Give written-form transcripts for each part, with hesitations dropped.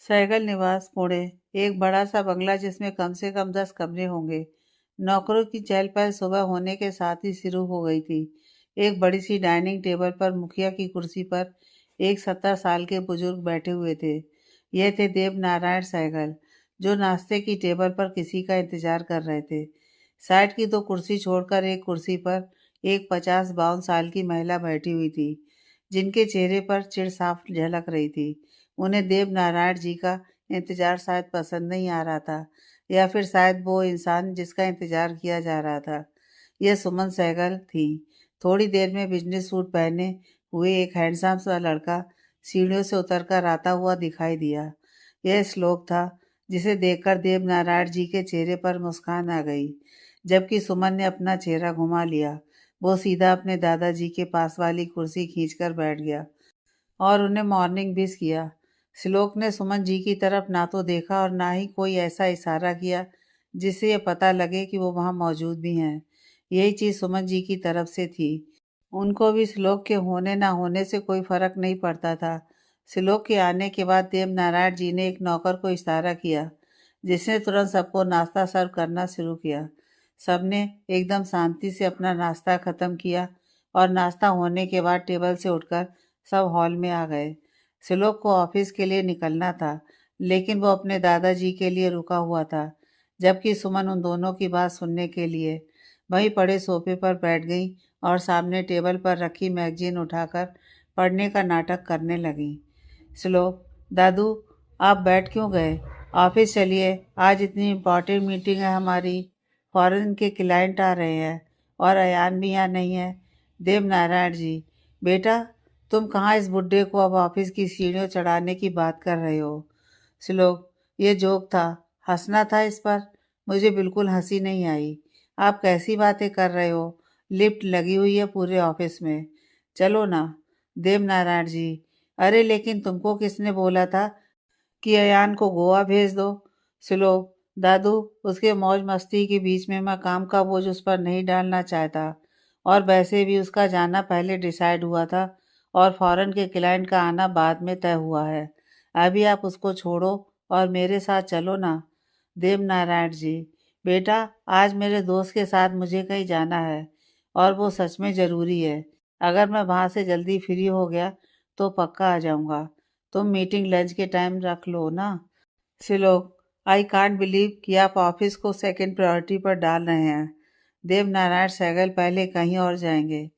सैगल निवास, पुणे। एक बड़ा सा बंगला जिसमें कम से कम 10 कमरे होंगे। नौकरों की चहल पहल सुबह होने के साथ ही शुरू हो गई थी। एक बड़ी सी डाइनिंग टेबल पर मुखिया की कुर्सी पर एक 70 साल के बुजुर्ग बैठे हुए थे। यह थे देव नारायण सैगल, जो नाश्ते की टेबल पर किसी का इंतजार कर रहे थे। साइड की दो कुर्सी छोड़कर एक कुर्सी पर एक 50-52 साल की महिला बैठी हुई थी, जिनके चेहरे पर चिढ़ साफ झलक रही थी। उन्हें देव नारायण जी का इंतजार शायद पसंद नहीं आ रहा था, या फिर शायद वो इंसान जिसका इंतजार किया जा रहा था यह सुमन सहगल थी। थोड़ी देर में बिजनेस सूट पहने हुए एक हैंडसम सा लड़का सीढ़ियों से उतरकर आता हुआ दिखाई दिया। यह श्लोक था, जिसे देखकर देव नारायण जी के चेहरे पर मुस्कान आ गई। जबकि सुमन ने अपना चेहरा घुमा लिया, वो सीधा अपने दादाजी के पास वाली कुर्सी खींचकर बैठ गया और उन्हें मॉर्निंग विश किया। श्लोक ने सुमन जी की तरफ ना तो देखा और ना ही कोई ऐसा इशारा किया जिससे ये पता लगे कि वो वहाँ मौजूद भी हैं। यही चीज़ सुमन जी की तरफ से थी। उनको भी श्लोक के होने ना होने से कोई फर्क नहीं पड़ता था। श्लोक के आने के बाद देव नारायण जी ने एक नौकर को इशारा किया, जिसने तुरंत सबको नाश्ता सर्व करना शुरू किया। सबने एकदम शांति से अपना नाश्ता खत्म किया और नाश्ता होने के बाद टेबल से उठकर सब हॉल में आ गए। श्लोक को ऑफिस के लिए निकलना था, लेकिन वो अपने दादाजी के लिए रुका हुआ था, जबकि सुमन उन दोनों की बात सुनने के लिए वहीं पड़े सोफे पर बैठ गई और सामने टेबल पर रखी मैगजीन उठाकर पढ़ने का नाटक करने लगी। श्लोक, दादू, आप बैठ क्यों गए? ऑफिस चलिए, आज इतनी इम्पोर्टेंट मीटिंग है हमारी। फॉरेन के क्लाइंट आ रहे हैं और अयान भी यहाँ नहीं है। देव नारायण जी, बेटा, तुम कहाँ इस बुड्ढे को अब ऑफिस की सीढ़ियों चढ़ाने की बात कर रहे हो? श्लोक, ये जोक था, हंसना था इस पर। मुझे बिल्कुल हंसी नहीं आई। आप कैसी बातें कर रहे हो? लिफ्ट लगी हुई है पूरे ऑफिस में। चलो ना। देव नारायण जी, अरे लेकिन तुमको किसने बोला था कि अयान को गोवा भेज दो? श्लोक, दादू, उसके मौज मस्ती के बीच में मैं काम का बोझ उस पर नहीं डालना चाहता, और वैसे भी उसका जाना पहले डिसाइड हुआ था और फॉरेन के क्लाइंट का आना बाद में तय हुआ है। अभी आप उसको छोड़ो और मेरे साथ चलो ना। देव नारायण जी, बेटा, आज मेरे दोस्त के साथ मुझे कहीं जाना है और वो सच में ज़रूरी है। अगर मैं वहाँ से जल्दी फ्री हो गया तो पक्का आ जाऊँगा। तुम मीटिंग लंच के टाइम रख लो ना। श्लोक, आई कांट बिलीव कि आप ऑफिस को सेकंड प्रायोरिटी पर डाल रहे हैं। देव नारायण सहगल पहले कहीं और जाएंगे।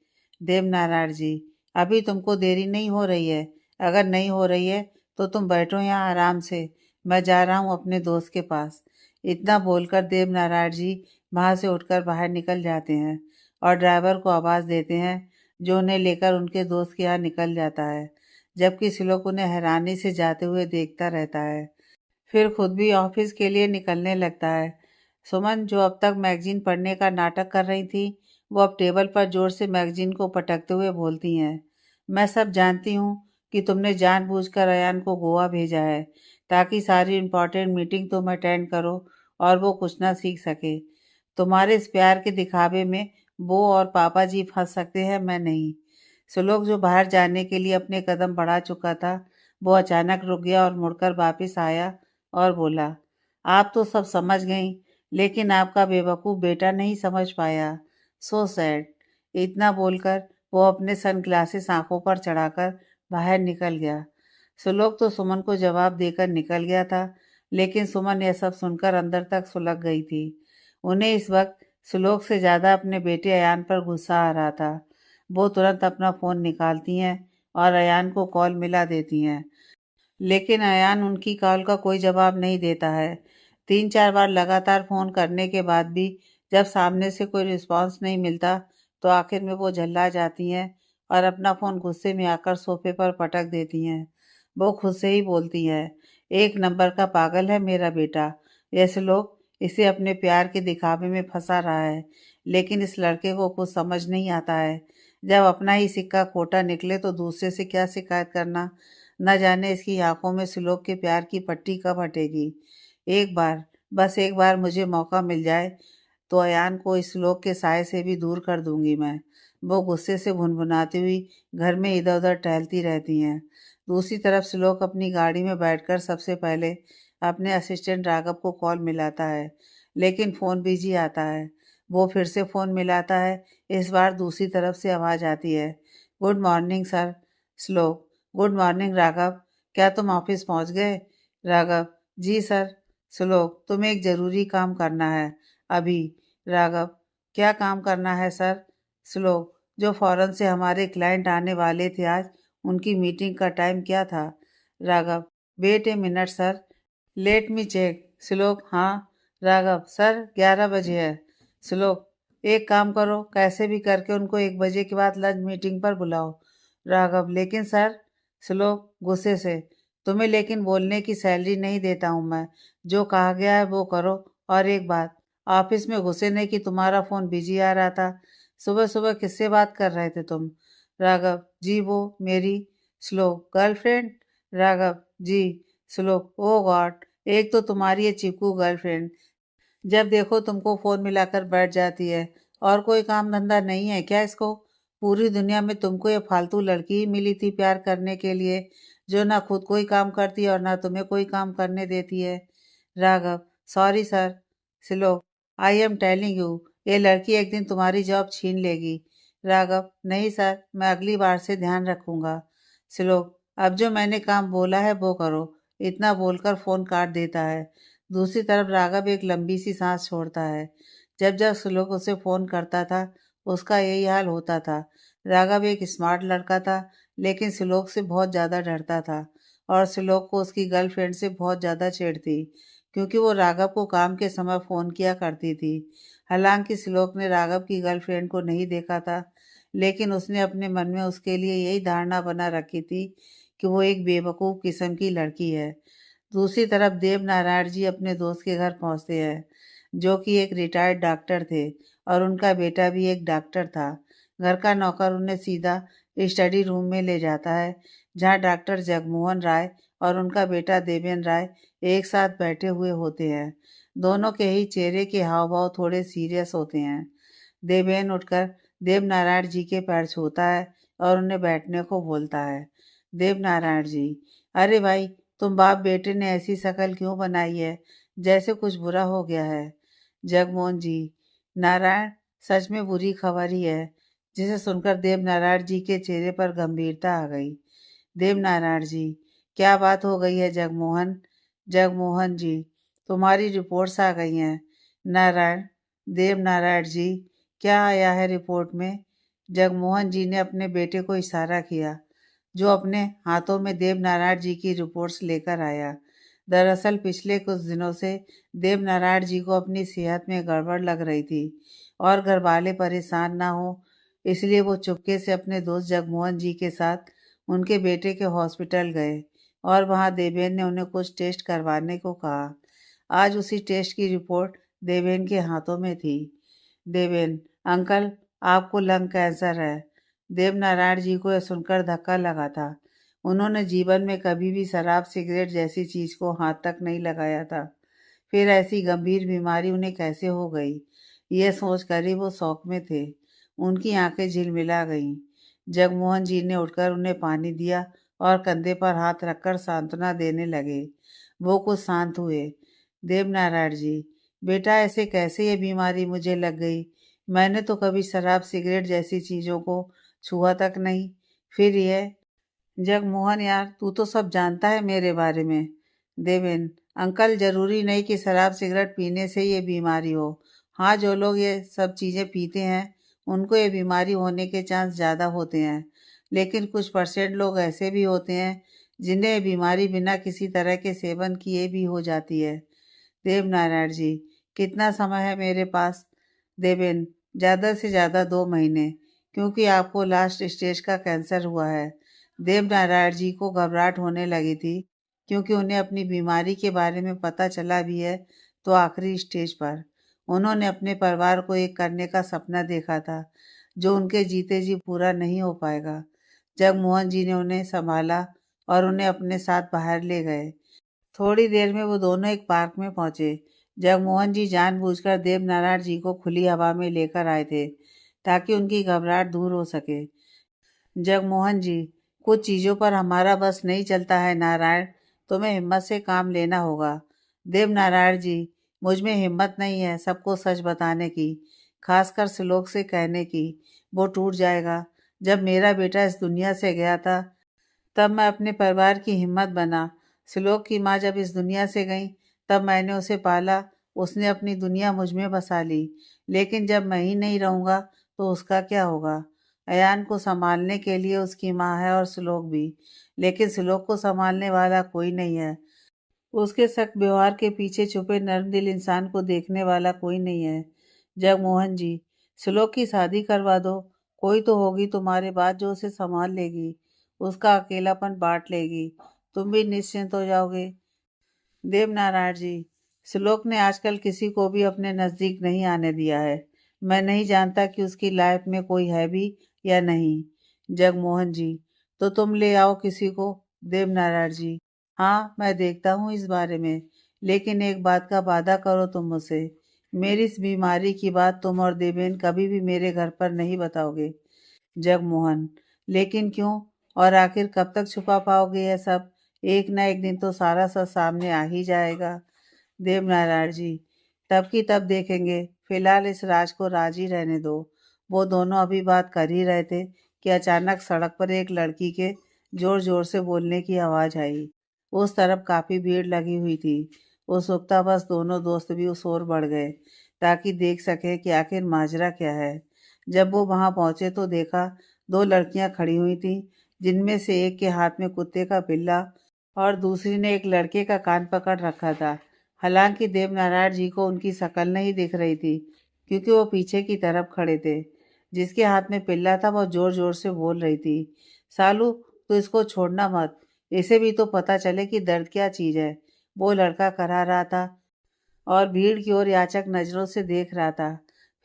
देव नारायण जी, अभी तुमको देरी नहीं हो रही है? अगर नहीं हो रही है तो तुम बैठो यहाँ आराम से, मैं जा रहा हूँ अपने दोस्त के पास। इतना बोलकर देव नारायण जी वहाँ से उठकर बाहर निकल जाते हैं और ड्राइवर को आवाज़ देते हैं, जो उन्हें लेकर उनके दोस्त के यहाँ निकल जाता है, जबकि श्लोक उन्हें हैरानी से जाते हुए देखता रहता है। फिर खुद भी ऑफिस के लिए निकलने लगता है। सुमन, जो अब तक मैगजीन पढ़ने का नाटक कर रही थी, वो अब टेबल पर जोर से मैगजीन को पटकते हुए बोलती हैं, मैं सब जानती हूँ कि तुमने जानबूझकर अयान को गोवा भेजा है, ताकि सारी इम्पोर्टेंट मीटिंग तुम अटेंड करो और वो कुछ ना सीख सके। तुम्हारे इस प्यार के दिखावे में वो और पापा जी फंस सकते हैं, मैं नहीं। श्लोक, जो बाहर जाने के लिए अपने कदम बढ़ा चुका था, वो अचानक रुक गया और मुड़कर वापस आया और बोला, आप तो सब समझ गईं, लेकिन आपका बेवकूफ़ बेटा नहीं समझ पाया। So sad. इतना बोलकर वो अपने सनग्लासेस आंखों पर चढ़ाकर बाहर निकल गया। श्लोक तो सुमन को जवाब देकर निकल गया था, लेकिन सुमन यह सब सुनकर अंदर तक सुलग गई थी। उन्हें इस वक्त श्लोक से ज़्यादा अपने बेटे अयान पर गुस्सा आ रहा था। वो तुरंत अपना फ़ोन निकालती हैं और अयान को कॉल मिला देती हैं, लेकिन अयान उनकी कॉल का कोई जवाब नहीं देता है। 3-4 बार लगातार फ़ोन करने के बाद भी जब सामने से कोई रिस्पॉन्स नहीं मिलता, तो आखिर में वो झल्ला जाती हैं और अपना फ़ोन गुस्से में आकर सोफे पर पटक देती हैं। वो खुद से ही बोलती हैं, एक नंबर का पागल है मेरा बेटा। ऐसे लोग इसे अपने प्यार के दिखावे में फंसा रहा है, लेकिन इस लड़के को कुछ समझ नहीं आता है। जब अपना ही सिक्का खोटा निकले तो दूसरे से क्या शिकायत करना। न जाने इसकी आंखों में श्लोक के प्यार की पट्टी कब हटेगी। एक बार, बस एक बार मुझे मौका मिल जाए तो अयान को इस श्लोक के साए से भी दूर कर दूंगी मैं। वो गुस्से से भुनभुनाती हुई घर में इधर उधर टहलती रहती हैं। दूसरी तरफ श्लोक अपनी गाड़ी में बैठकर सबसे पहले अपने असिस्टेंट राघव को कॉल मिलाता है, लेकिन फ़ोन बिजी आता है। वो फिर से फ़ोन मिलाता है। इस बार दूसरी तरफ से आवाज़ आती है, गुड मॉर्निंग सर। श्लोक, गुड मॉर्निंग राघव, क्या तुम ऑफिस पहुंच गए? राघव, जी सर। श्लोक, तुम्हें एक ज़रूरी काम करना है अभी। राघव, क्या काम करना है सर? श्लोक, जो फॉरेन से हमारे क्लाइंट आने वाले थे आज, उनकी मीटिंग का टाइम क्या था? Raghav, wait a minute sir, let me check. Shlok, हाँ। राघव, सर 11 बजे है। श्लोक, एक काम करो, कैसे भी करके उनको 1 बजे के बाद लंच मीटिंग पर बुलाओ। राघव, लेकिन सर। श्लोक गुस्से से, तुम्हें लेकिन बोलने की सैलरी नहीं देता हूँ मैं। जो कहा गया है वो करो। और एक बात, ऑफिस में घुसे नहीं कि तुम्हारा फ़ोन बिजी आ रहा था। सुबह सुबह किससे बात कर रहे थे तुम? राघव, जी वो मेरी। श्लोक, गर्लफ्रेंड? राघव, जी। श्लोक, ओ गॉड, एक तो तुम्हारी ये चिपकू गर्लफ्रेंड, जब देखो तुमको फोन मिलाकर बैठ जाती है। और कोई काम धंधा नहीं है क्या इसको? पूरी दुनिया में तुमको ये फालतू लड़की ही मिली थी प्यार करने के लिए, जो ना खुद कोई काम करती है और ना तुम्हें कोई काम करने देती है। Raghav, sorry sir. श्लोक, आई एम टेलिंग यू, ये लड़की एक दिन तुम्हारी जॉब छीन लेगी। राघव, नहीं सर, मैं अगली बार से ध्यान रखूंगा। श्लोक, अब जो मैंने काम बोला है वो करो। इतना बोलकर फोन काट देता है। दूसरी तरफ राघव एक लंबी सी सांस छोड़ता है। जब जब श्लोक उसे फोन करता था, उसका यही हाल होता था। राघव एक स्मार्ट लड़का था, लेकिन श्लोक से बहुत ज़्यादा डरता था, और श्लोक को उसकी गर्लफ्रेंड से बहुत ज़्यादा चिढ़ थी, क्योंकि वो राघव को काम के समय फ़ोन किया करती थी। हालांकि श्लोक ने राघव की गर्लफ्रेंड को नहीं देखा था, लेकिन उसने अपने मन में उसके लिए यही धारणा बना रखी थी कि वो एक बेवकूफ़ किस्म की लड़की है। दूसरी तरफ देव नारायण जी अपने दोस्त के घर पहुंचते हैं, जो कि एक रिटायर्ड डॉक्टर थे, और उनका बेटा भी एक डॉक्टर था। घर का नौकर उन्हें सीधा स्टडी रूम में ले जाता है, जहां डॉक्टर जगमोहन राय और उनका बेटा देवेन राय एक साथ बैठे हुए होते हैं। दोनों के ही चेहरे के हाव भाव थोड़े सीरियस होते हैं। देवेन उठकर देव नारायण जी के पैर छूता है और उन्हें बैठने को बोलता है। देव नारायण जी, अरे भाई, तुम बाप बेटे ने ऐसी शक्ल क्यों बनाई है, जैसे कुछ बुरा हो गया है? जगमोहन जी, नारायण, सच में बुरी खबर ही है। जिसे सुनकर देव नारायण जी के चेहरे पर गंभीरता आ गई। देव नारायण जी, क्या बात हो गई है जगमोहन? जगमोहन जी, तुम्हारी रिपोर्ट्स आ गई हैं। नारायण, देव नारायण जी, क्या आया है रिपोर्ट में? जगमोहन जी ने अपने बेटे को इशारा किया, जो अपने हाथों में देव नारायण जी की रिपोर्ट्स लेकर आया। दरअसल पिछले कुछ दिनों से देव नारायण जी को अपनी सेहत में गड़बड़ लग रही थी, और घर वाले परेशान ना हो, इसलिए वो चुपके से अपने दोस्त जगमोहन जी के साथ उनके बेटे के हॉस्पिटल गए, और वहां देवेन ने उन्हें कुछ टेस्ट करवाने को कहा। आज उसी टेस्ट की रिपोर्ट देवेन के हाथों में थी। देवेन, अंकल, आपको लंग कैंसर है। देवनारायण जी को यह सुनकर धक्का लगा था। उन्होंने जीवन में कभी भी शराब सिगरेट जैसी चीज को हाथ तक नहीं लगाया था, फिर ऐसी गंभीर बीमारी उन्हें कैसे हो गई, यह सोचकर ही वो शौक में थे। उनकी आंखें झिलमिला गईं। जगमोहन जी ने उठकर उन्हें पानी दिया और कंधे पर हाथ रखकर सांत्वना देने लगे। वो कुछ शांत हुए। देवनारायण जी, बेटा, ऐसे कैसे ये बीमारी मुझे लग गई? मैंने तो कभी शराब सिगरेट जैसी चीजों को छुआ तक नहीं, फिर यह। जगमोहन यार, तू तो सब जानता है मेरे बारे में। देवेन, अंकल, जरूरी नहीं कि शराब सिगरेट पीने से ये बीमारी हो। हाँ, जो लोग ये सब चीजें पीते हैं, उनको ये बीमारी होने के चांस ज्यादा होते हैं, लेकिन कुछ परसेंट लोग ऐसे भी होते हैं जिन्हें ये बीमारी बिना किसी तरह के सेवन किए भी हो जाती है। देवनारायण जी, कितना समय है मेरे पास? देवेन, ज़्यादा से ज़्यादा 2 महीने, क्योंकि आपको लास्ट स्टेज का कैंसर हुआ है। देवनारायण जी को घबराहट होने लगी थी, क्योंकि उन्हें अपनी बीमारी के बारे में पता चला भी है तो आखिरी स्टेज पर। उन्होंने अपने परिवार को एक करने का सपना देखा था, जो उनके जीते जी पूरा नहीं हो पाएगा। जगमोहन जी ने उन्हें संभाला और उन्हें अपने साथ बाहर ले गए। थोड़ी देर में वो दोनों एक पार्क में पहुंचे। जगमोहन जी जानबूझकर देवनारायण जी को खुली हवा में लेकर आए थे, ताकि उनकी घबराहट दूर हो सके। जगमोहन जी, कुछ चीज़ों पर हमारा बस नहीं चलता है नारायण, तुम्हें हिम्मत से काम लेना होगा। देवनारायण जी, मुझ में हिम्मत नहीं है सबको सच बताने की, खासकर श्लोक से कहने की। वो टूट जाएगा। जब मेरा बेटा इस दुनिया से गया था तब मैं अपने परिवार की हिम्मत बना। श्लोक की माँ जब इस दुनिया से गई तब मैंने उसे पाला, उसने अपनी दुनिया मुझ में बसा ली। लेकिन जब मैं ही नहीं रहूँगा तो उसका क्या होगा? अयान को संभालने के लिए उसकी माँ है और श्लोक भी, लेकिन श्लोक को संभालने वाला कोई नहीं है। उसके सख्त व्यवहार के पीछे छुपे नर्म दिल इंसान को देखने वाला कोई नहीं है। जगमोहन जी, श्लोक की शादी करवा दो। कोई तो होगी तुम्हारे बाद जो उसे संभाल लेगी, उसका अकेलापन बांट लेगी। तुम भी निश्चिंत हो जाओगे। देवनारायण जी, श्लोक ने आजकल किसी को भी अपने नजदीक नहीं आने दिया है। मैं नहीं जानता कि उसकी लाइफ में कोई है भी या नहीं। जगमोहन जी, तो तुम ले आओ किसी को। देवनारायण जी, हाँ मैं देखता हूँ इस बारे में, लेकिन एक बात का वादा करो तुम मुझसे। मेरी इस बीमारी की बात तुम और देवेन कभी भी मेरे घर पर नहीं बताओगे। जगमोहन, लेकिन क्यों? और आखिर कब तक छुपा पाओगे यह सब? एक ना एक दिन तो सारा सच सामने आ ही जाएगा। देवनारायण जी, तब की तब देखेंगे, फिलहाल इस राज को राज ही रहने दो। वो दोनों अभी बात कर ही रहे थे कि अचानक सड़क पर एक लड़की के जोर जोर से बोलने की आवाज आई। उस तरफ काफी भीड़ लगी हुई थी। उत्सुकतावश दोनों दोस्त भी उस ओर बढ़ गए ताकि देख सके कि आखिर माजरा क्या है। जब वो वहां पहुंचे तो देखा दो लड़कियां खड़ी हुई थीं, जिनमें से एक के हाथ में कुत्ते का बिल्ला और दूसरी ने एक लड़के का कान पकड़ रखा था। हालांकि देवनारायण जी को उनकी शक्ल नहीं दिख रही थी, क्योंकि वो पीछे की तरफ खड़े थे। जिसके हाथ में पिल्ला था वो जोर जोर से बोल रही थी, सालू तो इसको छोड़ना मत, इसे भी तो पता चले कि दर्द क्या चीज है। वो लड़का करा रहा था और भीड़ की ओर याचक नजरों से देख रहा था।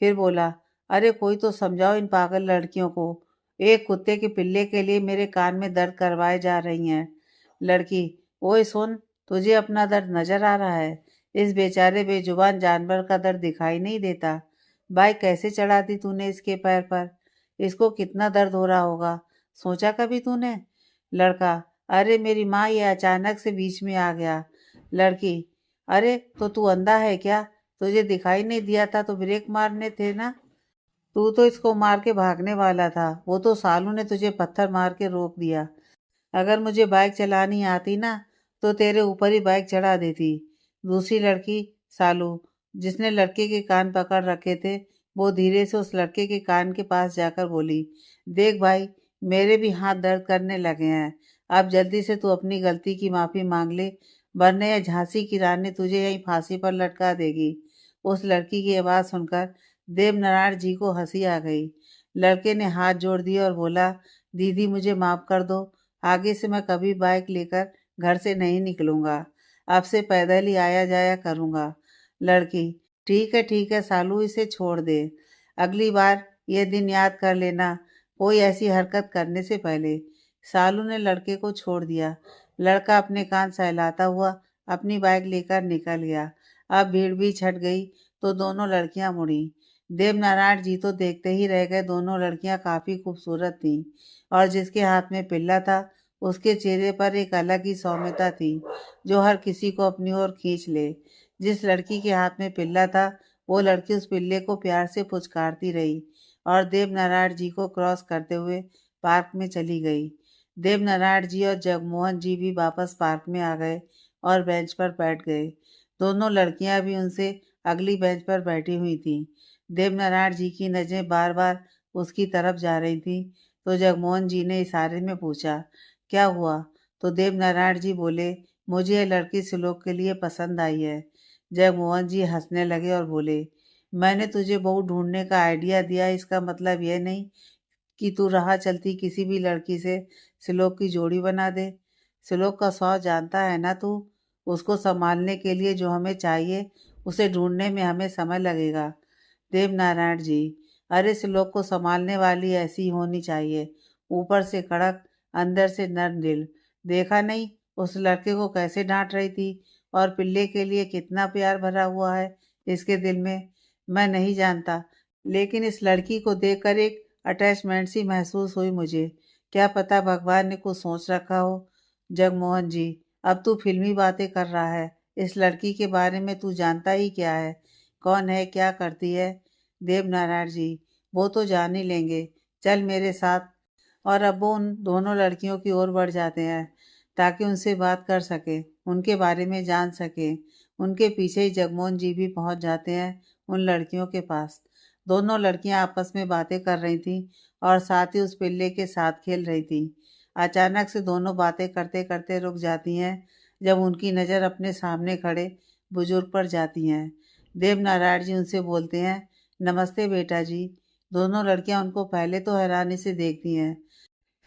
फिर बोला, अरे कोई तो समझाओ इन पागल लड़कियों को। एक कुत्ते के पिल्ले के लिए मेरे कान में दर्द करवाए जा रही हैं। लड़की, ओए सुन, तुझे अपना दर्द नजर आ रहा है? इस बेचारे बेजुबान जानवर का दर्द दिखाई नहीं देता? बाइक कैसे चढ़ा दी तूने इसके पैर पर? इसको कितना दर्द हो रहा होगा, सोचा कभी तूने? लड़का, अरे मेरी माँ, ये अचानक से बीच में आ गया। लड़की, अरे तो तू अंधा है क्या? तुझे दिखाई नहीं दिया था तो ब्रेक मारने थे ना। तू तो इसको मार के भागने वाला था, वो तो सालू ने तुझे पत्थर मार के रोक दिया। अगर मुझे बाइक चलानी आती ना तो तेरे ऊपर ही बाइक चढ़ा देती। दूसरी लड़की, सालू, जिसने लड़के के कान पकड़ रखे थे, वो धीरे से उस लड़के के कान के पास जाकर बोली, देख भाई, मेरे भी हाथ दर्द करने लगे हैं। अब जल्दी से तू अपनी गलती की माफी मांग ले, वरना यह झांसी की रानी तुझे यहीं फांसी पर लटका देगी। उस लड़की की आवाज सुनकर देवनारायण जी को हंसी आ गई। लड़के ने हाथ जोड़ दिए और बोला, दीदी मुझे माफ कर दो, आगे से मैं कभी बाइक लेकर घर से नहीं निकलूंगा, अब से पैदल ही आया जाया करूंगा। लड़की, ठीक है सालू, इसे छोड़ दे। अगली बार यह दिन याद कर लेना, कोई ऐसी हरकत करने से पहले। सालू ने लड़के को छोड़ दिया। लड़का अपने कान सहलाता हुआ अपनी बाइक लेकर निकल गया। अब भीड़ भी छट गई तो दोनों लड़कियां मुड़ी। देवनारायण जी तो देखते ही रह गए। दोनों लड़कियां काफी खूबसूरत थीं और जिसके हाथ में पिल्ला था उसके चेहरे पर एक अलग ही सौम्यता थी जो हर किसी को अपनी ओर खींच ले। जिस लड़की के हाथ में पिल्ला था वो लड़की उस पिल्ले को प्यार से पुचकारती रही और देवनारायण जी को क्रॉस करते हुए पार्क में चली गई। देवनारायण जी और जगमोहन जी भी वापस पार्क में आ गए और बेंच पर बैठ गए। दोनों लड़कियां भी उनसे अगली बेंच पर बैठी हुई थीं। देवनारायण जी की नजरें बार बार उसकी तरफ जा रही थीं, तो जगमोहन जी ने इशारे में पूछा, क्या हुआ? तो देवनारायण जी बोले, मुझे यह लड़की श्लोक के लिए पसंद आई है। जगमोहन जी हंसने लगे और बोले, मैंने तुझे बहू ढूंढने का आइडिया दिया, इसका मतलब यह नहीं कि तू राह चलती किसी भी लड़की से श्लोक की जोड़ी बना दे। श्लोक का स्वभाव जानता है ना तू? उसको संभालने के लिए जो हमें चाहिए उसे ढूंढने में हमें समय लगेगा। देवनारायण जी, अरे श्लोक को संभालने वाली ऐसी होनी चाहिए, ऊपर से कड़क, अंदर से नर्म दिल। देखा नहीं उस लड़के को कैसे डांट रही थी और पिल्ले के लिए कितना प्यार भरा हुआ है इसके दिल में। मैं नहीं जानता, लेकिन इस लड़की को देखकर एक अटैचमेंट सी महसूस हुई मुझे। क्या पता भगवान ने कुछ सोच रखा हो। जगमोहन जी, अब तू फिल्मी बातें कर रहा है। इस लड़की के बारे में तू जानता ही क्या है? कौन है, क्या करती है? देवनारायण जी, वो तो जान ही लेंगे। चल मेरे साथ। और अब वो उन दोनों लड़कियों की ओर बढ़ जाते हैं ताकि उनसे बात कर सके, उनके बारे में जान सके। उनके पीछे ही जगमोहन जी भी पहुंच जाते हैं उन लड़कियों के पास। दोनों लड़कियां आपस में बातें कर रही थीं और साथ ही उस पिल्ले के साथ खेल रही थीं। अचानक से दोनों बातें करते करते रुक जाती हैं जब उनकी नज़र अपने सामने खड़े बुजुर्ग पर जाती हैं। देवनारायण जी उनसे बोलते हैं, नमस्ते बेटा जी। दोनों लड़कियां उनको पहले तो हैरानी से देखती हैं,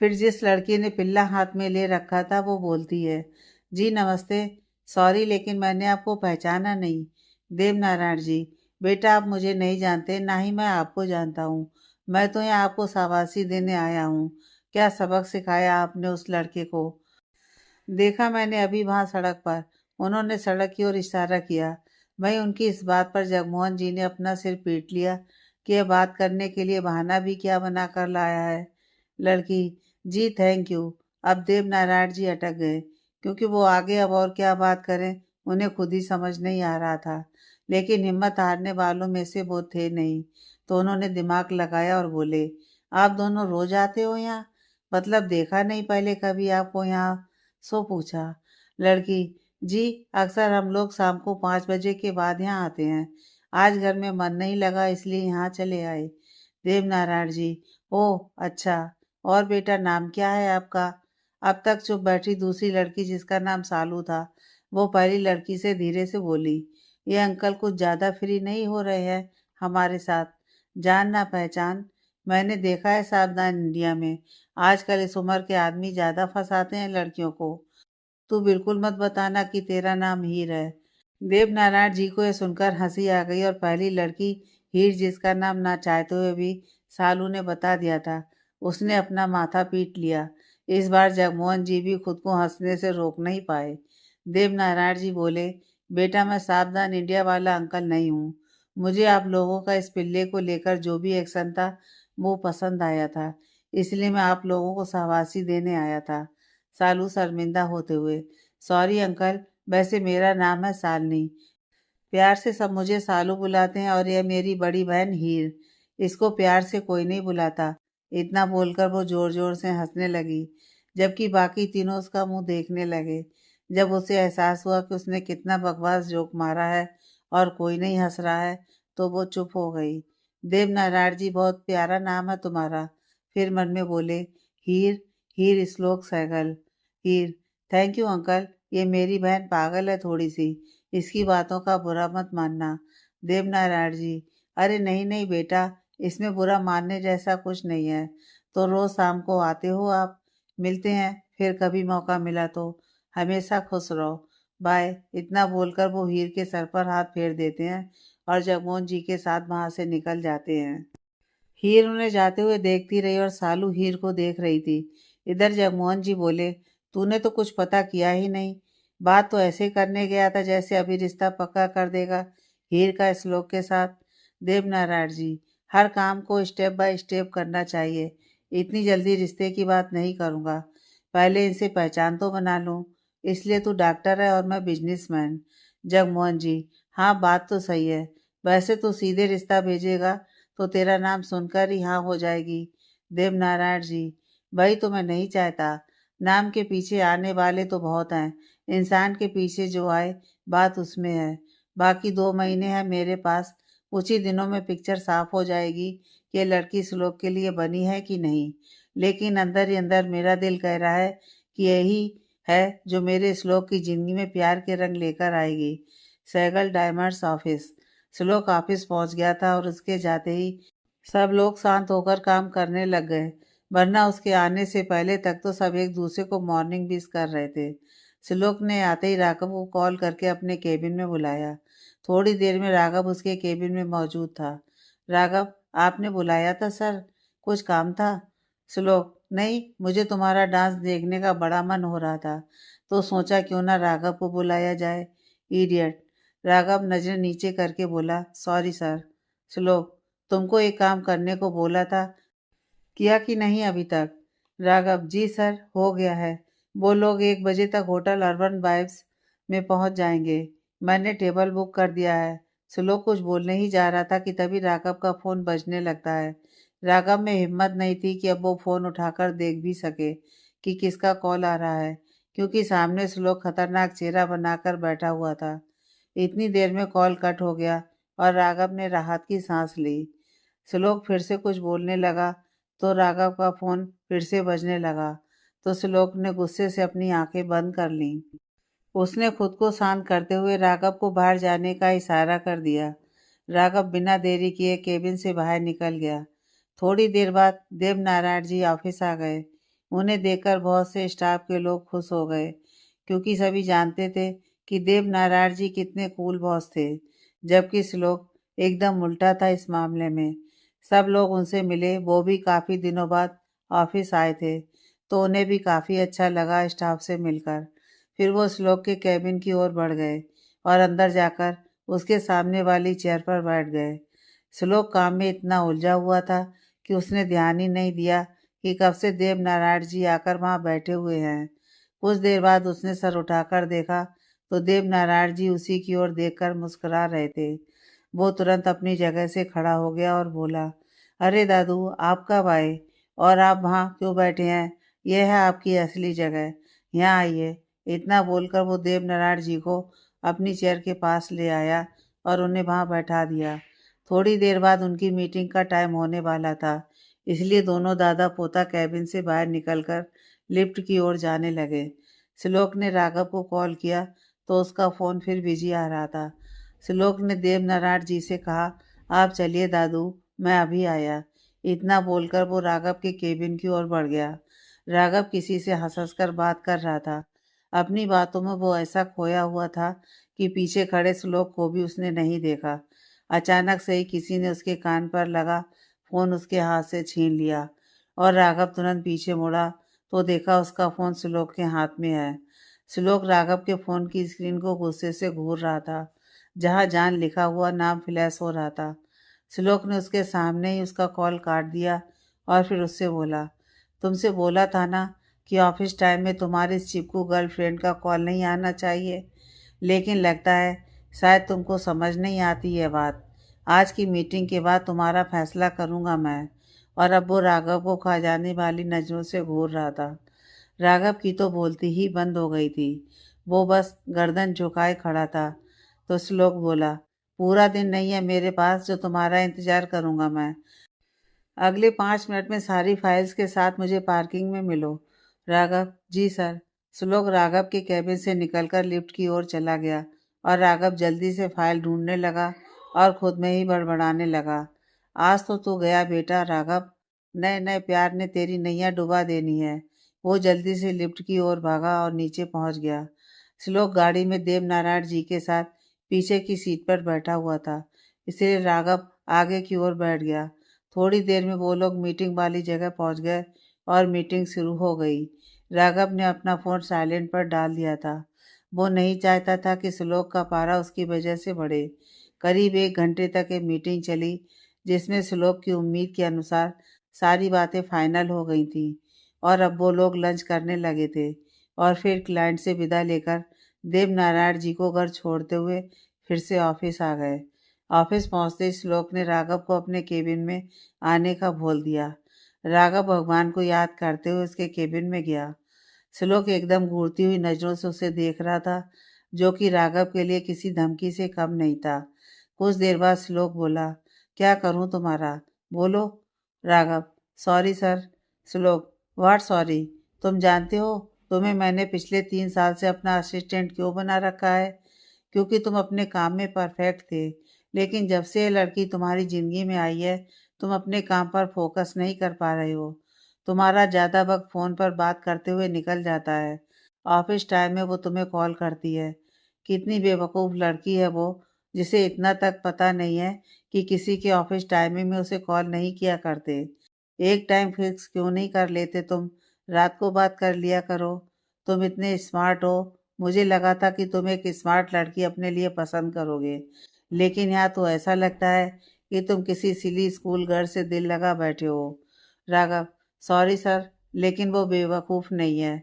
फिर जिस लड़की ने पिल्ला हाथ में ले रखा था वो बोलती है, जी नमस्ते। सॉरी लेकिन मैंने आपको पहचाना नहीं। देवनारायण जी, बेटा आप मुझे नहीं जानते, ना ही मैं आपको जानता हूँ। मैं तो यहाँ आपको शाबाशी देने आया हूँ। क्या सबक सिखाया आपने उस लड़के को? देखा मैंने अभी वहाँ सड़क पर। उन्होंने सड़क की ओर इशारा किया। वहीं उनकी इस बात पर जगमोहन जी ने अपना सिर पीट लिया कि यह बात करने के लिए बहाना भी क्या बना कर लाया है। लड़की, जी थैंक यू। अब देवनारायण जी अटक गए क्योंकि वो आगे अब और क्या बात करें उन्हें खुद ही समझ नहीं आ रहा था। लेकिन हिम्मत हारने वालों में से वो थे नहीं, तो उन्होंने दिमाग लगाया और बोले, आप दोनों रोज आते हो यहाँ? मतलब देखा नहीं पहले कभी आपको यहाँ? सो पूछा। लड़की, जी अक्सर हम लोग शाम को 5 बजे के बाद यहाँ आते हैं। आज घर में मन नहीं लगा इसलिए यहाँ चले आए। देवनारायण जी, ओह अच्छा। और बेटा नाम क्या है आपका? अब तक चुप बैठी दूसरी लड़की जिसका नाम सालू था, वो पहली लड़की से धीरे से बोली, ये अंकल कुछ ज्यादा फ्री नहीं हो रहे हैं हमारे साथ? जान ना पहचान। मैंने देखा है सावधान इंडिया में आजकल इस उम्र के आदमी ज्यादा फंसाते हैं लड़कियों को। तू बिल्कुल मत बताना कि तेरा नाम हीर है। देवनारायण जी को यह सुनकर हंसी आ गई और पहली लड़की हीर जिसका नाम ना चाहते हुए भी सालू ने बता दिया था, उसने अपना माथा पीट लिया। इस बार जगमोहन जी भी खुद को हंसने से रोक नहीं पाए। देवनारायण जी बोले, बेटा मैं सावधान इंडिया वाला अंकल नहीं हूँ। मुझे आप लोगों का इस पिल्ले को लेकर जो भी एक्शन था वो पसंद आया था, इसलिए मैं आप लोगों को शाबाशी देने आया था। सालू शर्मिंदा होते हुए, सॉरी अंकल, वैसे मेरा नाम है सालनी। प्यार से सब मुझे सालू बुलाते हैं और यह मेरी बड़ी बहन हीर। इसको प्यार से कोई नहीं बुलाता। इतना बोलकर वो जोर जोर से हंसने लगी, जबकि बाकी तीनों उसका मुंह देखने लगे। जब उसे एहसास हुआ कि उसने कितना बकवास जोक मारा है और कोई नहीं हंस रहा है, तो वो चुप हो गई। देवनारायण जी, बहुत प्यारा नाम है तुम्हारा। फिर मन में बोले, हीर, हीर श्लोक सहगल। हीर, थैंक यू अंकल। ये मेरी बहन पागल है थोड़ी सी, इसकी बातों का बुरा मत मानना। देवनारायण जी, अरे नहीं नहीं बेटा, इसमें बुरा मानने जैसा कुछ नहीं है। तो रोज शाम को आते हो आप? मिलते हैं फिर कभी मौका मिला तो। हमेशा खुश रहो। बाय। इतना बोलकर वो हीर के सर पर हाथ फेर देते हैं और जगमोहन जी के साथ वहां से निकल जाते हैं। हीर उन्हें जाते हुए देखती रही और सालू हीर को देख रही थी। इधर जगमोहन जी बोले, तूने तो कुछ पता किया ही नहीं। बात तो ऐसे करने गया था जैसे अभी रिश्ता पक्का कर देगा हीर का श्लोक के साथ। देवनारायण जी, हर काम को स्टेप बाय स्टेप करना चाहिए। इतनी जल्दी रिश्ते की बात नहीं करूँगा। पहले इनसे पहचान तो बना लूँ। इसलिए तू डॉक्टर है और मैं बिजनेसमैन। जगमोहन जी, हाँ बात तो सही है। वैसे तू सीधे रिश्ता भेजेगा तो तेरा नाम सुनकर ही हाँ हो जाएगी। देवनारायण जी, वही तो मैं नहीं चाहता। नाम के पीछे आने वाले तो बहुत हैं, इंसान के पीछे जो आए बात उसमें है। बाकी 2 महीने हैं मेरे पास। कुछ ही दिनों में पिक्चर साफ हो जाएगी कि ये लड़की श्लोक के लिए बनी है कि नहीं। लेकिन अंदर ही अंदर मेरा दिल कह रहा है कि यही है जो मेरे श्लोक की जिंदगी में प्यार के रंग लेकर आएगी। Sehgal diamonds office. Shlok office पहुंच गया था और उसके जाते ही सब लोग शांत होकर काम करने लग गए, वरना उसके आने से पहले तक तो सब एक दूसरे को मॉर्निंग विश कर रहे थे। श्लोक ने आते ही राघव को कॉल करके अपने केबिन में बुलाया। थोड़ी देर में राघव उसके केबिन में मौजूद था। राघव, आपने बुलाया था सर? कुछ काम था? श्लोक, नहीं, मुझे तुम्हारा डांस देखने का बड़ा मन हो रहा था, तो सोचा क्यों ना राघव को बुलाया जाए। इडियट। राघव नजरें नीचे करके बोला, सॉरी सर। श्लोक, तुमको एक काम करने को बोला था, किया कि नहीं अभी तक? राघव, जी सर, हो गया है। वो लोग 1 बजे तक होटल अर्बन वाइब्स में पहुंच जाएंगे। मैंने टेबल बुक कर दिया है। श्लोक कुछ बोलने ही जा रहा था कि तभी राघव का फोन बजने लगता है। राघव में हिम्मत नहीं थी कि अब वो फोन उठाकर देख भी सके कि किसका कॉल आ रहा है, क्योंकि सामने श्लोक खतरनाक चेहरा बनाकर बैठा हुआ था। इतनी देर में कॉल कट हो गया और राघव ने राहत की सांस ली। श्लोक फिर से कुछ बोलने लगा तो राघव का फोन फिर से बजने लगा, तो श्लोक ने गुस्से से अपनी आंखें बंद कर लीं। उसने खुद को शांत करते हुए राघव को बाहर जाने का इशारा कर दिया। राघव बिना देरी किए केबिन से बाहर निकल गया। थोड़ी देर बाद देव नारायण जी ऑफिस आ गए। उन्हें देखकर बहुत से स्टाफ के लोग खुश हो गए, क्योंकि सभी जानते थे कि देव नारायण जी कितने कूल बॉस थे, जबकि श्लोक एकदम उल्टा था इस मामले में। सब लोग उनसे मिले, वो भी काफ़ी दिनों बाद ऑफिस आए थे, तो उन्हें भी काफ़ी अच्छा लगा स्टाफ से मिलकर। फिर वो श्लोक के कैबिन की ओर बढ़ गए और अंदर जाकर उसके सामने वाली चेयर पर बैठ गए। श्लोक काम में इतना उलझा हुआ था कि उसने ध्यान ही नहीं दिया कि कब से देव नारायण जी आकर वहां बैठे हुए हैं। कुछ देर बाद उसने सर उठाकर देखा तो देव नारायण जी उसी की ओर देखकर मुस्कुरा रहे थे। वो तुरंत अपनी जगह से खड़ा हो गया और बोला, अरे दादू, आप कब आए और आप वहाँ क्यों बैठे हैं? यह है आपकी असली जगह, यहाँ आइए। इतना बोलकर वो देवनारायण जी को अपनी चेयर के पास ले आया और उन्हें वहां बैठा दिया। थोड़ी देर बाद उनकी मीटिंग का टाइम होने वाला था, इसलिए दोनों दादा पोता कैबिन से बाहर निकलकर लिफ्ट की ओर जाने लगे। श्लोक ने राघव को कॉल किया तो उसका फोन फिर बिजी आ रहा था। श्लोक ने देवनारायण जी से कहा, आप चलिए दादू, मैं अभी आया। इतना बोलकर वो राघव के केबिन की ओर बढ़ गया। राघव किसी से हंस हंस कर बात कर रहा था। अपनी बातों में वो ऐसा खोया हुआ था कि पीछे खड़े श्लोक को भी उसने नहीं देखा। अचानक से ही किसी ने उसके कान पर लगा फोन उसके हाथ से छीन लिया और राघव तुरंत पीछे मुड़ा तो देखा उसका फोन श्लोक के हाथ में है। श्लोक राघव के फोन की स्क्रीन को गुस्से से घूर रहा था, जहां जान लिखा हुआ नाम फ्लैश हो रहा था। श्लोक ने उसके सामने ही उसका कॉल काट दिया और फिर उससे बोला, तुमसे बोला था ना कि ऑफिस टाइम में तुम्हारी इस चिपकू गर्लफ्रेंड का कॉल नहीं आना चाहिए, लेकिन लगता है शायद तुमको समझ नहीं आती है बात। आज की मीटिंग के बाद तुम्हारा फैसला करूंगा मैं। और अब वो राघव को खा जाने वाली नजरों से घूर रहा था। राघव की तो बोलती ही बंद हो गई थी, वो बस गर्दन झुकाए खड़ा था। तो श्लोक बोला, पूरा दिन नहीं है मेरे पास जो तुम्हारा इंतजार करूंगा मैं। अगले 5 मिनट में सारी फाइल्स के साथ मुझे पार्किंग में मिलो। राघव, जी सर। श्लोक राघव के कैबिन से निकलकर लिफ्ट की ओर चला गया और राघव जल्दी से फाइल ढूंढने लगा और खुद में ही बड़बड़ाने लगा, आज तो तू गया बेटा राघव, नए नए प्यार ने तेरी नैया डुबा देनी है। वो जल्दी से लिफ्ट की ओर भागा और नीचे पहुंच गया। श्लोक गाड़ी में देव नारायण जी के साथ पीछे की सीट पर बैठा हुआ था, इसलिए राघव आगे की ओर बैठ गया। थोड़ी देर में वो लोग मीटिंग वाली जगह पहुंच गए और मीटिंग शुरू हो गई। राघव ने अपना फ़ोन साइलेंट पर डाल दिया था। वो नहीं चाहता था कि श्लोक का पारा उसकी वजह से बढ़े। करीब 1 घंटे तक ये मीटिंग चली, जिसमें श्लोक की उम्मीद के अनुसार सारी बातें फाइनल हो गई थीं और अब वो लोग लंच करने लगे थे और फिर क्लाइंट से विदा लेकर देव नारायण जी को घर छोड़ते हुए फिर से ऑफिस आ गए। ऑफिस पहुंचते ही श्लोक ने राघव को अपने केबिन में आने का बोल दिया। राघव भगवान को याद करते हुए उसके केबिन में गया। श्लोक एकदम घूरती हुई नजरों से उसे देख रहा था, जो कि राघव के लिए किसी धमकी से कम नहीं था। कुछ देर बाद श्लोक बोला, क्या करूं तुम्हारा, बोलो। Raghav, sorry sir. श्लोक, व्हाट सॉरी? तुम जानते हो तुम्हें मैंने पिछले 3 साल से अपना असिस्टेंट क्यों बना रखा है? क्योंकि तुम अपने काम में परफेक्ट थे, लेकिन जब से ये लड़की तुम्हारी ज़िंदगी में आई है, तुम अपने काम पर फोकस नहीं कर पा रहे हो। तुम्हारा ज़्यादा वक्त फ़ोन पर बात करते हुए निकल जाता है। ऑफिस टाइम में वो तुम्हें कॉल करती है। कितनी बेवकूफ़ लड़की है वो, जिसे इतना तक पता नहीं है कि किसी के ऑफिस टाइमिंग में उसे कॉल नहीं किया करते। एक टाइम फिक्स क्यों नहीं कर लेते तुम? रात को बात कर लिया करो। तुम इतने स्मार्ट हो, मुझे लगा था कि तुम एक स्मार्ट लड़की अपने लिए पसंद करोगे, लेकिन यहाँ तो ऐसा लगता है कि तुम किसी सिली स्कूल गर्ल से दिल लगा बैठे हो। राघव, सॉरी सर, लेकिन वो बेवकूफ़ नहीं है,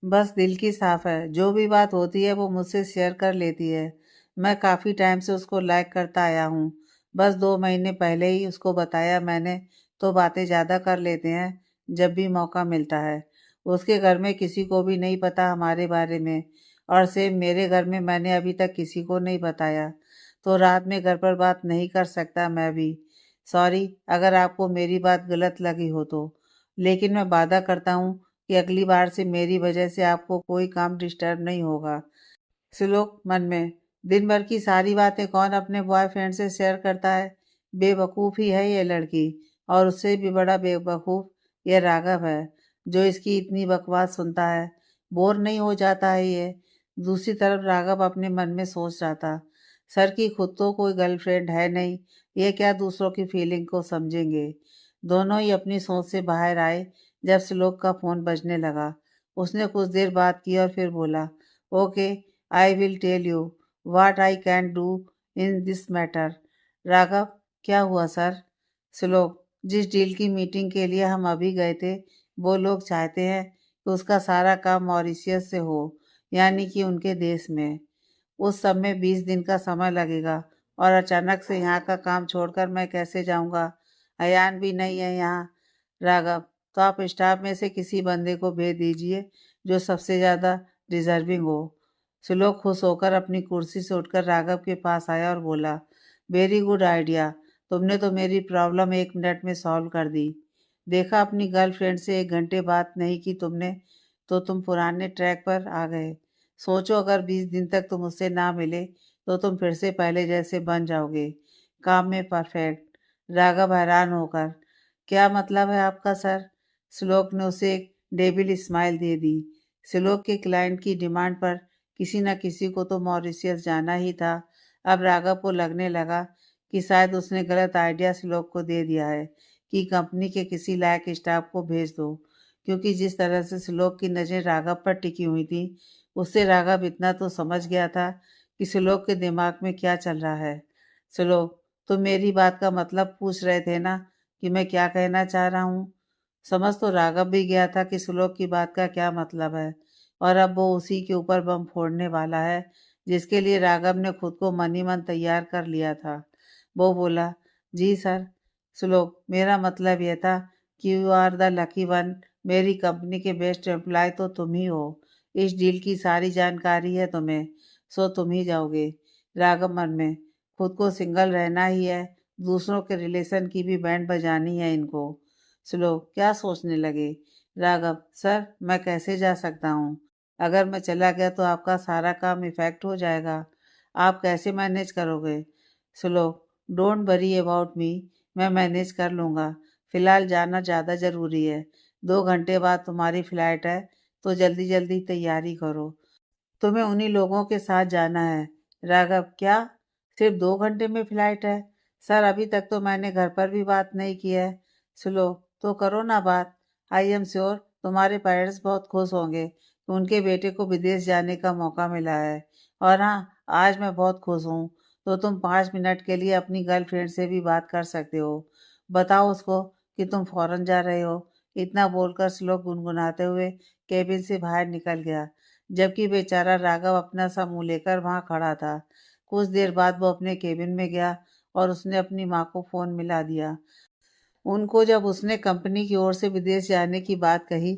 बस दिल की साफ़ है। जो भी बात होती है वो मुझसे शेयर कर लेती है। मैं काफ़ी टाइम से उसको लाइक करता आया हूँ। बस 2 महीने पहले ही उसको बताया मैंने, तो बातें ज़्यादा कर लेते हैं जब भी मौका मिलता है। उसके घर में किसी को भी नहीं पता हमारे बारे में, और सेम मेरे घर में मैंने अभी तक किसी को नहीं बताया। तो रात में घर पर बात नहीं कर सकता मैं भी। सॉरी अगर आपको मेरी बात गलत लगी हो तो। लेकिन मैं वादा करता हूँ कि अगली बार से मेरी वजह से आपको कोई काम डिस्टर्ब नहीं होगा। श्लोक मन में, दिन भर की सारी बातें कौन अपने बॉयफ्रेंड से शेयर करता है? बेवकूफ़ ही है ये लड़की, और उससे भी बड़ा बेवकूफ़ ये राघव है जो इसकी इतनी बकवास सुनता है। बोर नहीं हो जाता है ये? दूसरी तरफ राघव अपने मन में सोच रहा था, सर की खुद तो कोई गर्लफ्रेंड है नहीं, ये क्या दूसरों की फीलिंग को समझेंगे। दोनों ही अपनी सोच से बाहर आए जब श्लोक का फ़ोन बजने लगा। उसने कुछ देर बात की और फिर बोला, okay, I will tell you what I can do in this matter. Raghav, क्या हुआ सर? श्लोक, जिस डील की मीटिंग के लिए हम अभी गए थे, वो लोग चाहते हैं कि उसका सारा काम मॉरिशियस से हो, यानी कि उनके देश में। उस सब में 20 दिन का समय लगेगा, और अचानक से यहाँ का काम छोड़कर मैं कैसे जाऊँगा? अयान भी नहीं है यहाँ। राघव, तो आप स्टाफ में से किसी बंदे को भेज दीजिए जो सबसे ज़्यादा डिजर्विंग हो। श्लोक खुश होकर अपनी कुर्सी से उठकर राघव के पास आया और बोला, वेरी गुड आइडिया, तुमने तो मेरी प्रॉब्लम 1 मिनट में सॉल्व कर दी। देखा, अपनी गर्लफ्रेंड से 1 घंटे बात नहीं की तुमने, तो तुम पुराने ट्रैक पर आ गए। सोचो अगर 20 दिन तक तुम उससे ना मिले तो तुम फिर से पहले जैसे बन जाओगे, काम में परफेक्ट। राघव हैरान होकर, क्या मतलब है आपका सर? श्लोक ने उसे एक डेविल स्माइल दे दी। श्लोक के क्लाइंट की डिमांड पर किसी न किसी को तो मॉरिशियस जाना ही था। अब राघव को लगने लगा कि शायद उसने गलत आइडिया श्लोक को दे दिया है कि कंपनी के किसी लायक स्टाफ को भेज दो, क्योंकि जिस तरह से श्लोक की नज़र राघव पर टिकी हुई थी, उससे राघव इतना तो समझ गया था कि श्लोक के दिमाग में क्या चल रहा है। श्लोक, तुम मेरी बात का मतलब पूछ रहे थे ना कि मैं क्या कहना चाह रहा हूँ? समझ तो राघव भी गया था कि श्लोक की बात का क्या मतलब है, और अब वो उसी के ऊपर बम फोड़ने वाला है जिसके लिए राघव ने खुद को मन ही मन तैयार कर लिया था। वो बोला, जी सर। श्लोक, मेरा मतलब यह था कि you are the lucky one, मेरी कंपनी के बेस्ट एम्प्लॉय तो तुम ही हो। इस डील की सारी जानकारी है तुम्हें, सो तुम ही जाओगे। राघव मन में, खुद को सिंगल रहना ही है, दूसरों के रिलेशन की भी बैंड बजानी है इनको। श्लोक, क्या सोचने लगे? राघव, सर मैं कैसे जा सकता हूँ? अगर मैं चला गया तो आपका सारा काम इफेक्ट हो जाएगा। आप कैसे मैनेज करोगे? श्लोक, डोंट वरी अबाउट मी, मैं मैनेज कर लूँगा। फिलहाल जाना ज़्यादा ज़रूरी है। 2 घंटे बाद तुम्हारी फ्लाइट है, तो जल्दी जल्दी तैयारी करो। तुम्हें उन्हीं लोगों के साथ जाना है। राघव, क्या? सिर्फ 2 घंटे में फ्लाइट है? सर अभी तक तो मैंने घर पर भी बात नहीं की है। श्लोक, तो करो ना बात। आई एम श्योर तुम्हारे पेरेंट्स बहुत खुश होंगे कि उनके बेटे को विदेश जाने का मौका मिला है। और हाँ, आज मैं बहुत खुश हूँ, तो तुम 5 मिनट के लिए अपनी गर्लफ्रेंड से भी बात कर सकते हो। बताओ उसको कि तुम फौरन जा रहे हो। इतना बोलकर श्लोक गुनगुनाते हुए केबिन से बाहर निकल गया, जबकि बेचारा राघव अपना सा मुंह लेकर वहां खड़ा था। कुछ देर बाद वो अपने केबिन में गया और उसने अपनी माँ को फोन मिला दिया। उनको जब उसने कंपनी की ओर से विदेश जाने की बात कही,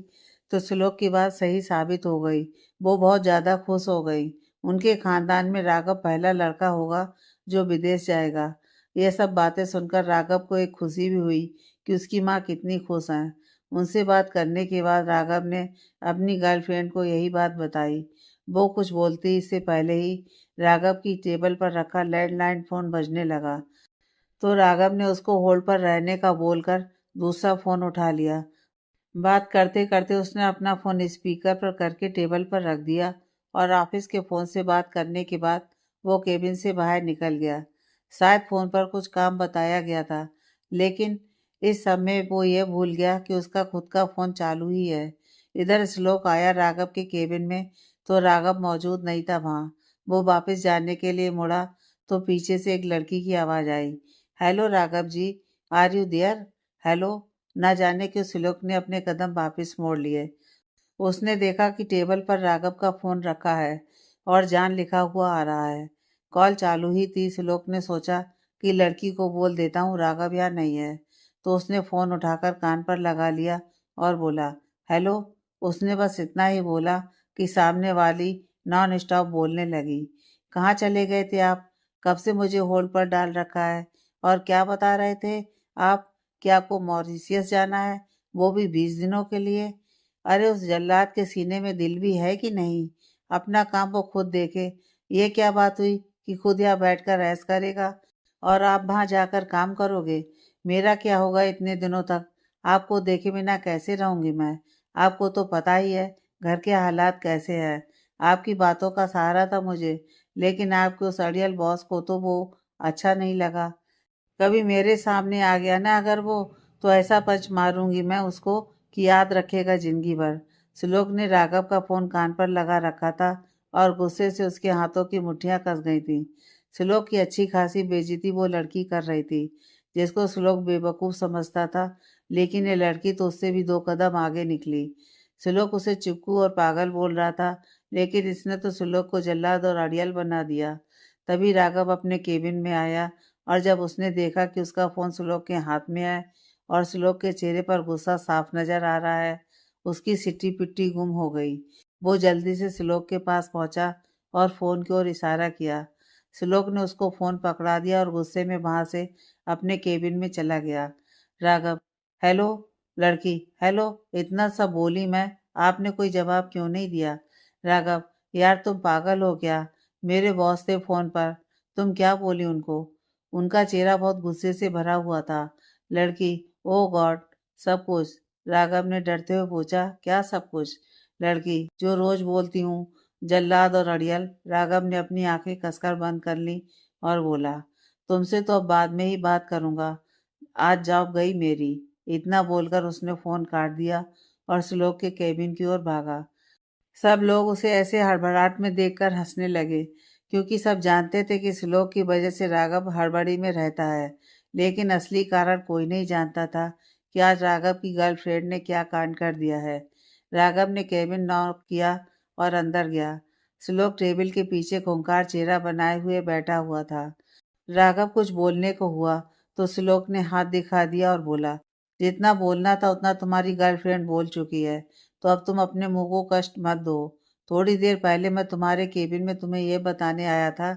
तो श्लोक की बात सही साबित हो गई। वो बहुत ज़्यादा खुश हो गई। उनके खानदान में राघव पहला लड़का होगा जो विदेश जाएगा। यह सब बातें सुनकर राघव को एक खुशी भी हुई कि उसकी माँ कितनी खुश हैं। उनसे बात करने के बाद राघव ने अपनी गर्लफ्रेंड को यही बात बताई। वो कुछ बोलती इससे पहले ही राघव की टेबल पर रखा लैंडलाइन फ़ोन बजने लगा, तो राघव ने उसको होल्ड पर रहने का बोलकर दूसरा फ़ोन उठा लिया। बात करते करते उसने अपना फ़ोन स्पीकर पर करके टेबल पर रख दिया, और ऑफिस के फ़ोन से बात करने के बाद वो केबिन से बाहर निकल गया। शायद फ़ोन पर कुछ काम बताया गया था, लेकिन इस समय वो ये भूल गया कि उसका खुद का फ़ोन चालू ही है। इधर श्लोक आया राघव के केबिन में, तो राघव मौजूद नहीं था वहाँ। वो वापस जाने के लिए मुड़ा तो पीछे से एक लड़की की आवाज़ आई, hello Raghav ji, are you there? Hello, न जाने क्यों सिलोक ने अपने कदम वापस मोड़ लिए। उसने देखा कि टेबल पर राघव का फोन रखा है और जान लिखा हुआ आ रहा है। कॉल चालू ही थी। सिलोक ने सोचा कि लड़की को बोल देता हूँ राघव यहाँ नहीं है, तो उसने फोन उठाकर कान पर लगा लिया और बोला, हेलो। उसने बस इतना ही बोला कि सामने वाली नॉन स्टॉप बोलने लगी, कहाँ चले गए थे आप? कब से मुझे होल्ड पर डाल रखा है? और क्या बता रहे थे आप कि आपको मॉरिशियस जाना है, वो भी 20 दिनों के लिए? अरे उस जल्लाद के सीने में दिल भी है कि नहीं? अपना काम वो खुद देखे। ये क्या बात हुई कि खुद यहाँ बैठकर ऐश करेगा और आप वहाँ जाकर काम करोगे? मेरा क्या होगा इतने दिनों तक? आपको देखे बिना कैसे रहूंगी मैं? आपको तो पता ही है घर के हालात कैसे हैं। आपकी बातों का सहारा था मुझे, लेकिन आपके उस अड़ियल बॉस को तो वो अच्छा नहीं लगा। कभी मेरे सामने आ गया ना अगर वो, तो ऐसा पंच मारूंगी मैं उसको कि याद रखेगा जिंदगी भर। श्लोक ने राघव का फोन कान पर लगा रखा था और गुस्से से उसके हाथों की मुट्ठियां कस गई थीं। श्लोक की अच्छी खासी बेइज्जती वो लड़की कर रही थी जिसको श्लोक बेवकूफ समझता था, लेकिन ये लड़की तो उससे भी 2 कदम आगे निकली। श्लोक उसे चिपकू और पागल बोल रहा था, लेकिन इसने तो श्लोक को जल्लाद और अड़ियल बना दिया। तभी राघव अपने केबिन में आया और जब उसने देखा कि उसका फोन श्लोक के हाथ में है और श्लोक के चेहरे पर गुस्सा साफ नजर आ रहा है, उसकी सिट्टी पिट्टी गुम हो गई। वो जल्दी से श्लोक के पास पहुंचा और फोन की ओर इशारा किया। श्लोक ने उसको फोन पकड़ा दिया और गुस्से में वहां से अपने केबिन में चला गया। राघव, हेलो। लड़की, हेलो। इतना सब बोली मैं, आपने कोई जवाब क्यों नहीं दिया? राघव, यार तुम पागल हो क्या? मेरे बॉस थे फोन पर, तुम क्या बोली उनको? उनका चेहरा बहुत गुस्से से भरा हुआ था। लड़की, ओ गॉड, सब कुछ। राघव ने डरते हुए पूछा, क्या सब कुछ? लड़की, जो रोज बोलती हूँ, जल्लाद और अड़ियल। राघव ने अपनी आंखें कसकर बंद कर ली और बोला, तुमसे तो अब बाद में ही बात करूंगा, आज जॉब गई मेरी। इतना बोलकर उसने फोन काट दिया और श्लोक के केबिन की ओर भागा। सब लोग उसे ऐसे हड़बड़ाहट में देखकर हंसने लगे, क्योंकि सब जानते थे कि श्लोक की वजह से राघव हड़बड़ी में रहता है। लेकिन असली कारण कोई नहीं जानता था कि आज राघव की गर्लफ्रेंड ने क्या कांड कर दिया है। राघव ने केबिन नॉक किया और अंदर गया। श्लोक टेबल के पीछे खूंखार चेहरा बनाए हुए बैठा हुआ था। राघव कुछ बोलने को हुआ तो श्लोक ने हाथ दिखा दिया और बोला, जितना बोलना था उतना तुम्हारी गर्लफ्रेंड बोल चुकी है, तो अब तुम अपने मुंह को कष्ट मत दो। थोड़ी देर पहले मैं तुम्हारे केबिन में तुम्हें यह बताने आया था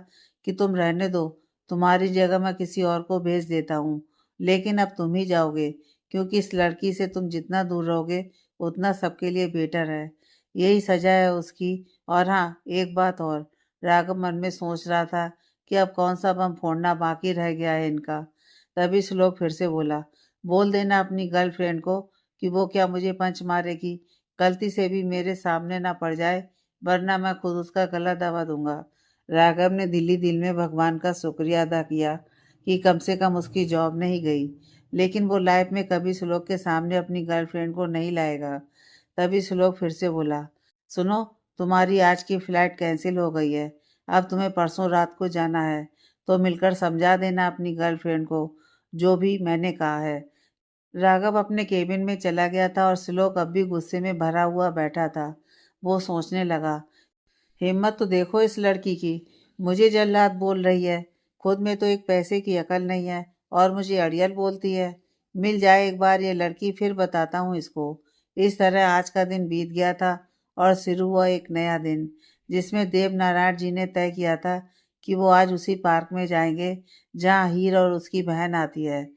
कि तुम रहने दो, तुम्हारी जगह मैं किसी और को भेज देता हूँ। लेकिन अब तुम ही जाओगे, क्योंकि इस लड़की से तुम जितना दूर रहोगे उतना सबके लिए बेटर है। यही सजा है उसकी। और हाँ, एक बात और। राघव मन में सोच रहा था कि अब कौन सा बम फोड़ना बाकी रह गया है इनका। तभी श्लोक फिर से बोला, बोल देना अपनी गर्लफ्रेंड को कि वो क्या मुझे पंच मारेगी, गलती से भी मेरे सामने ना पड़ जाए, वरना मैं खुद उसका गला दबा दूंगा। राघव ने दिल ही दिल में भगवान का शुक्रिया अदा किया कि कम से कम उसकी जॉब नहीं गई, लेकिन वो लाइफ में कभी श्लोक के सामने अपनी गर्लफ्रेंड को नहीं लाएगा। तभी श्लोक फिर से बोला, सुनो, तुम्हारी आज की फ्लाइट कैंसिल हो गई है। अब तुम्हें परसों रात को जाना है, तो मिलकर समझा देना अपनी गर्लफ्रेंड को जो भी मैंने कहा है। राघव अपने केबिन में चला गया था और श्लोक अब भी गुस्से में भरा हुआ बैठा था। वो सोचने लगा, हिम्मत तो देखो इस लड़की की, मुझे जल्लाद बोल रही है, खुद में तो एक पैसे की अकल नहीं है और मुझे अड़ियल बोलती है। मिल जाए एक बार ये लड़की, फिर बताता हूँ इसको। इस तरह आज का दिन बीत गया था और शुरू हुआ एक नया दिन, जिसमें देव नारायण जी ने तय किया था कि वो आज उसी पार्क में जाएंगे जहाँ हीर और उसकी बहन आती है।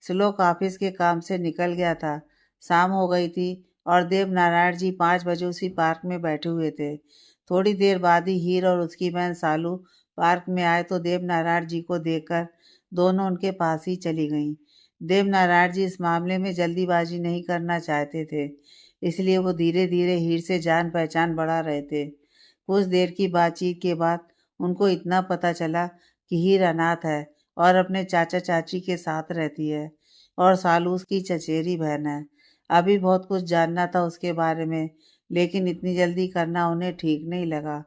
श्लोक ऑफिस के काम से निकल गया था। शाम हो गई थी और देव नारायण जी 5 बजे उसी पार्क में बैठे हुए थे। थोड़ी देर बाद ही हीर और उसकी बहन सालू पार्क में आए तो देव नारायण जी को देखकर दोनों उनके पास ही चली गईं। देव नारायण जी इस मामले में जल्दीबाजी नहीं करना चाहते थे, इसलिए वो धीरे धीरे हीर से जान पहचान बढ़ा रहे थे। कुछ देर की बातचीत के बाद उनको इतना पता चला कि हीर अनाथ है और अपने चाचा चाची के साथ रहती है और सालू उसकी चचेरी बहन है। अभी बहुत कुछ जानना था उसके बारे में, लेकिन इतनी जल्दी करना उन्हें ठीक नहीं लगा,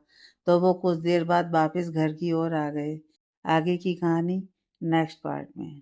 तो वो कुछ देर बाद वापस घर की ओर आ गए। आगे की कहानी नेक्स्ट पार्ट में।